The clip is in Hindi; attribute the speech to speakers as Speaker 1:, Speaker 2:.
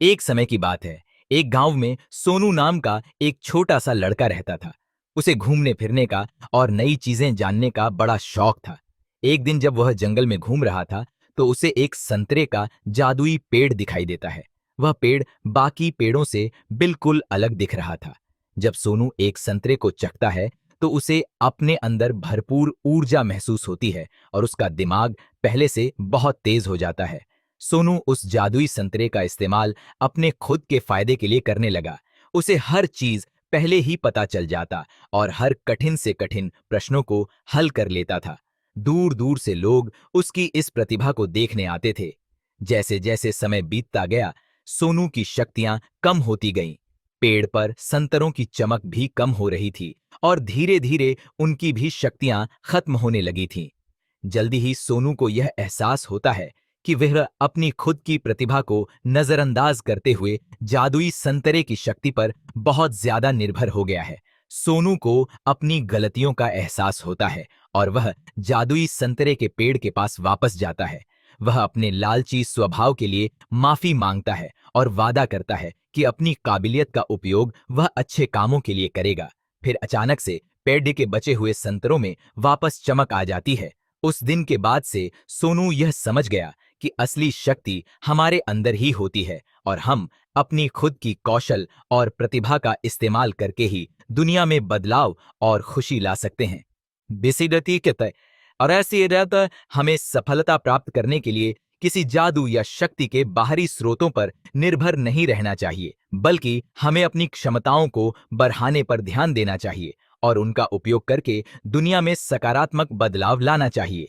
Speaker 1: एक समय की बात है। एक गांव में सोनू नाम का एक छोटा सा लड़का रहता था। उसे घूमने फिरने का और नई चीजें जानने का बड़ा शौक था। एक दिन जब वह जंगल में घूम रहा था तो उसे एक संतरे का जादुई पेड़ दिखाई देता है। वह पेड़ बाकी पेड़ों से बिल्कुल अलग दिख रहा था। जब सोनू एक संतरे को चखता है तो उसे अपने अंदर भरपूर ऊर्जा महसूस होती है और उसका दिमाग पहले से बहुत तेज हो जाता है। सोनू उस जादुई संतरे का इस्तेमाल अपने खुद के फायदे के लिए करने लगा। उसे हर चीज पहले ही पता चल जाता और हर कठिन से कठिन प्रश्नों को हल कर लेता था। दूर दूर से लोग उसकी इस प्रतिभा को देखने आते थे। जैसे जैसे समय बीतता गया, सोनू की शक्तियां कम होती गईं। पेड़ पर संतरों की चमक भी कम हो रही थी और धीरे धीरे उनकी भी शक्तियां खत्म होने लगी थीं। जल्दी ही सोनू को यह एहसास होता है कि वह अपनी खुद की प्रतिभा को नजरअंदाज करते हुए जादुई संतरे की शक्ति पर बहुत ज्यादा निर्भर हो गया है। सोनू को अपनी गलतियों का एहसास होता है और वह जादुई संतरे के पेड़ के पास वापस जाता है। वह अपने लालची स्वभाव के लिए माफी मांगता है और वादा करता है कि अपनी काबिलियत का उपयोग वह अच्छे कामों के लिए करेगा। फिर अचानक से पेड़ के बचे हुए संतरों में वापस चमक आ जाती है। उस दिन के बाद से सोनू यह समझ गया कि असली शक्ति हमारे अंदर ही होती है और हम अपनी खुद की कौशल और प्रतिभा का इस्तेमाल करके ही दुनिया में बदलाव और खुशी ला सकते हैं। बिसिडती के तय और ऐसी रहता हमें सफलता प्राप्त करने के लिए किसी जादू या शक्ति के बाहरी स्रोतों पर निर्भर नहीं रहना चाहिए, बल्कि हमें अपनी क्षमताओं को बढ़ाने पर ध्यान देना चाहिए और उनका उपयोग करके दुनिया में सकारात्मक बदलाव लाना चाहिए।